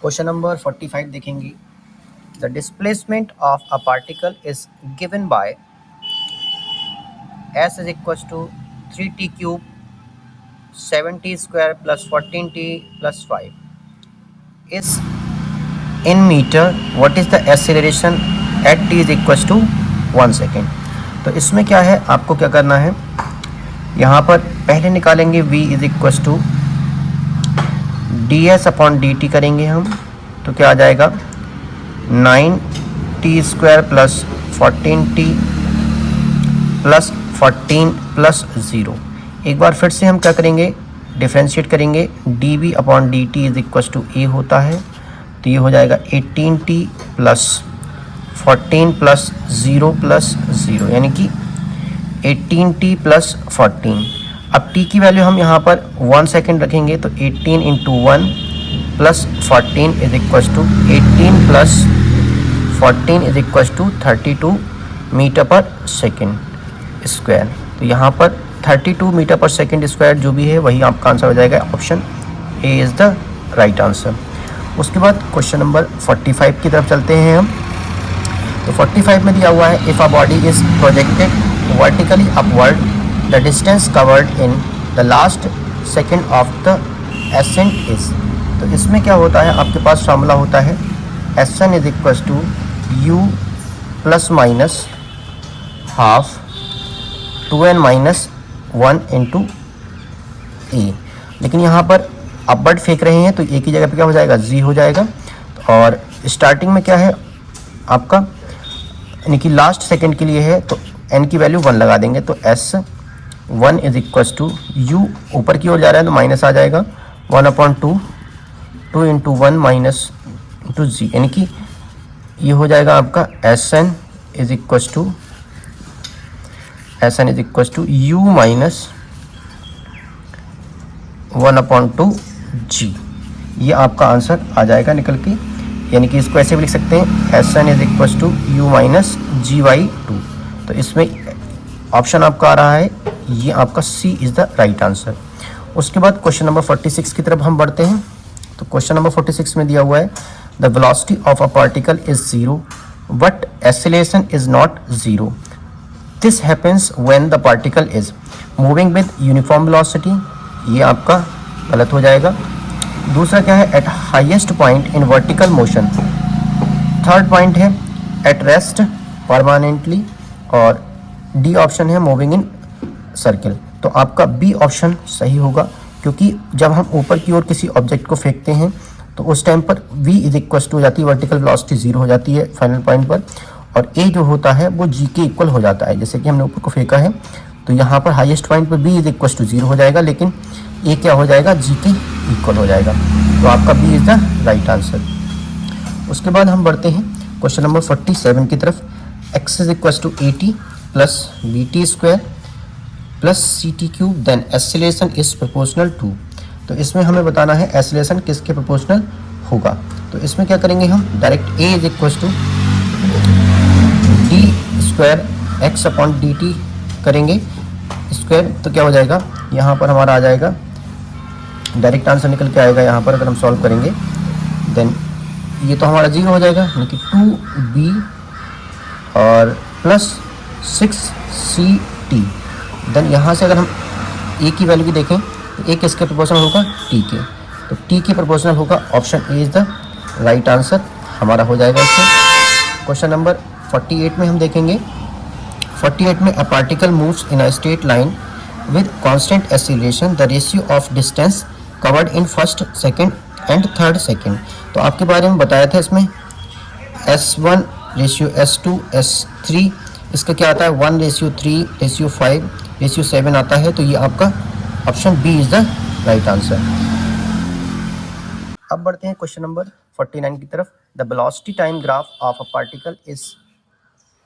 Question number 45 देखेंगे। The displacement of a particle is given by s is equal to 3t cube 7t square plus 14t plus 5 is in metre. What is the acceleration at t is equal to 1 second. तो इसमें क्या है, आपको क्या करना है, यहाँ पर पहले निकालेंगे v is equal to d s upon d t करेंगे हम, तो क्या आ जाएगा 9t square plus 14t plus 14 plus 0। एक बार फिर से हम क्या करेंगे, डिफ्रेंशिएट करेंगे। D b upon d t is equal to a होता है, तो ये हो जाएगा 18t प्लस 14 प्लस 0 प्लस 0, यानी कि 18t प्लस 14। अब t की वैल्यू हम यहाँ पर 1 सेकेंड रखेंगे, तो 18 into 1 plus 14 is equal to 18 plus 14 is equal to 32 metre पर सेकेंड स्क्वायर। तो यहाँ पर 32 मीटर पर सेकेंड स्क्वायर जो भी है वही आपका आंसर हो जाएगा। Option A is the right answer. उसके बाद क्वेश्चन नंबर 45 की तरफ चलते हैं हम। तो 45 में दिया हुआ है, if a body is projected vertically upward the distance covered in the last second of the ascent is. तो इसमें क्या होता है, आपके पास फार्मूला होता है s n is equal to u plus minus half 2n minus 1 into a. लेकिन यहाँ पर अपवर्ड फेंक रहे हैं, तो ए की जगह पे क्या हो जाएगा, जी हो जाएगा। और स्टार्टिंग में क्या है आपका, यानी कि लास्ट सेकंड के लिए है, तो n की वैल्यू 1 लगा देंगे, तो S1 is equal to you ऊपर की ओर जा रहा है तो माइनस आ जाएगा 1/2 2 इंटू 1 माइनस इंटू जी, यानी कि ये हो जाएगा आपका Sn is equal to u minus 1/2 g. ये आपका आंसर आ जाएगा निकल के, यानी कि इसको ऐसे भी लिख सकते हैं Sn is equal to u minus GY2। तो इसमें ऑप्शन आपका आ रहा है, ये आपका सी इज़ द राइट आंसर। उसके बाद क्वेश्चन नंबर 46 की तरफ हम बढ़ते हैं। तो क्वेश्चन नंबर 46 में दिया हुआ है, the velocity of a particle is 0 but acceleration is not 0। This happens when the particle is moving with uniform velocity. ये आपका गलत हो जाएगा। दूसरा क्या है, eight highest point in vertical motion. Third point है एट रेस्ट परमानेंटली। और डी ऑप्शन है मूविंग इन सर्किल। तो आपका बी ऑप्शन सही होगा, क्योंकि जब हम ऊपर की ओर किसी ऑब्जेक्ट को फेंकते हैं तो उस टाइम पर v इज इक्वल टू हो जाती है, वर्टिकल वेलोसिटी 0 हो जाती है फाइनल पॉइंट पर, और a जो होता है वो g के इक्वल हो जाता है। जैसे कि हमने ऊपर को फेंका है, तो यहाँ पर हाईएस्ट पॉइंट पर b इज इक्वल टू 0 हो जाएगा, लेकिन a क्या हो जाएगा, g के इक्वल हो जाएगा। तो आपका b is the right answer. उसके बाद हम बढ़ते हैं क्वेश्चन नंबर 47 की तरफ। x is equal to AT plus BT square plus CT cube then acceleration is proportional to. तो इसमें हमें बताना है एक्सेलरेशन किसके प्रोपोर्शनल होगा। तो इसमें क्या करेंगे हम, direct A is equal to d square x upon d t करेंगे स्क्वायर। तो क्या हो जाएगा, यहाँ पर हमारा आ जाएगा डायरेक्ट आंसर निकल के आएगा। यहाँ पर अगर हम सॉल्व करेंगे देन ये तो हमारा 0 हो जाएगा, यानी कि 2b और प्लस 6ct। देन यहाँ से अगर हम a की वैल्यू भी देखें तो a किसके प्रोपोर्शनल होगा, t के। तो t के प्रोपोर्शनल होगा, option A is the right answer हमारा हो जाएगा इससे। क्वेश्चन नंबर 48 में हम देखेंगे। 48 में a particle moves in a straight line with constant acceleration the ratio of distance covered in first second and third second. तो आपके बारे में बताया था इसमें S1 रेशियो S2 S3, इसका क्या आता है 1 रेशियो 3 रेशियो 5 रेशियो 7 आता है। तो ये आपका option B is the right answer. अब बढ़ते हैं क्वेश्चन नंबर 49 की तरफ। The velocity time graph of a particle is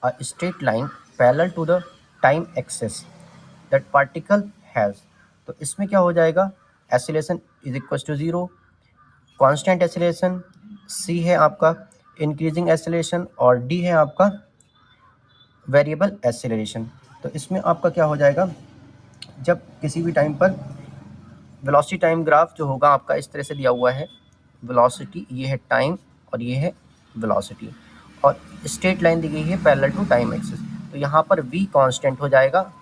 a straight line parallel to the time axis that particle has. तो इसमें क्या हो जाएगा, acceleration is equal to 0, constant acceleration C है आपका, इंक्रीजिंग एक्सीलरेशन, और डी है आपका वेरिएबल एक्सीलरेशन। तो इसमें आपका क्या हो जाएगा, जब किसी भी टाइम पर वेलोसिटी टाइम ग्राफ जो होगा आपका इस तरह से दिया हुआ है, वेलोसिटी, ये है टाइम और ये है वेलोसिटी, और स्ट्रेट लाइन दी गई है पैरेलल टू टाइम एक्सिस। तो यहाँ पर v कांस्टेंट हो जाएगा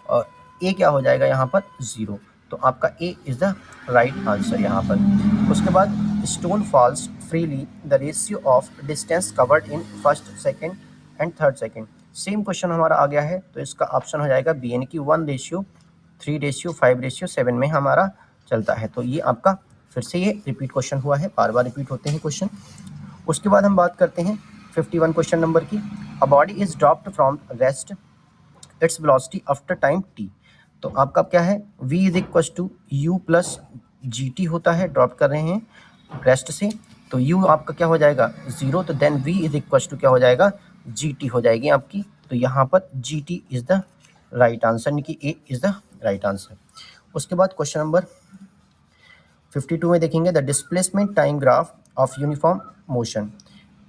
और a क्या हो जाएगा यहाँ पर 0। तो आपका a is the right answer यहाँ पर। उसके बाद stone falls freely, the ratio of distance covered in first, second and third second. Same question हमारा आ गया है, तो इसका ऑप्शन हो जाएगा बी, यानी कि 1:3:5:7 में हमारा चलता है। तो ये आपका फिर से ये रिपीट क्वेश्चन हुआ है, बार बार रिपीट होते हैं क्वेश्चन। उसके बाद हम बात करते हैं 51 क्वेश्चन नंबर की। A body is dropped from rest its velocity after time t। तो आपका क्या है, v is equal to u plus g t होता है, ड्रॉप कर रहे हैं रेस्ट से, तो u आपका क्या हो जाएगा 0, तो then v is equal to क्या हो जाएगा जी टी हो जाएगी आपकी। तो यहाँ पर G T is the right answer, यानी कि ए इज द राइट आंसर। उसके बाद क्वेश्चन नंबर 52 में देखेंगे, the displacement time graph of uniform motion.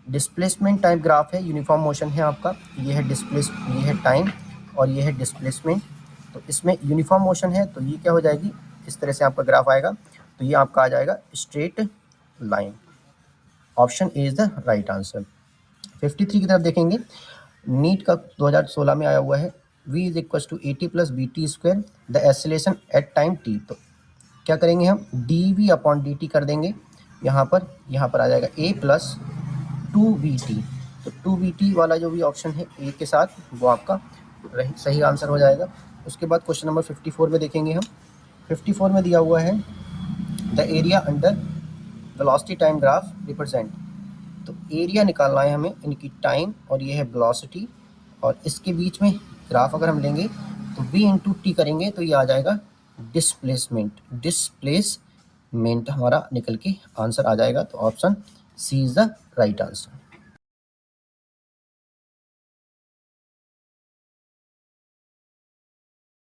Displacement time graph है, यूनिफॉर्म मोशन है आपका, ये है टाइम और ये है डिस्प्लेसमेंट। तो इसमें यूनिफॉर्म मोशन है, तो ये क्या हो जाएगी, इस तरह से आपका ग्राफ आएगा, तो ये आपका आ जाएगा straight line. Option A is the right answer. 53 की तरफ देखेंगे, नीट का 2016 में आया हुआ है, v is equal to AT plus BT², the acceleration at time t। तो क्या करेंगे हम, dv अपॉन dt कर देंगे, यहाँ पर आ जाएगा a प्लस 2vt। तो 2vt वाला जो भी ऑप्शन है ए के साथ, वो आपका सही आंसर हो जाएगा। उसके बाद क्वेश्चन नंबर 54 में देखेंगे हम। 54 में दिया हुआ है, the area under velocity time graph represent. तो एरिया निकालना है हमें, इनकी टाइम और ये है वेलोसिटी, और इसके बीच में ग्राफ अगर हम लेंगे तो v इंटू टी करेंगे तो ये आ जाएगा डिस्प्लेसमेंट हमारा निकल के आंसर आ जाएगा। तो option c is the right answer.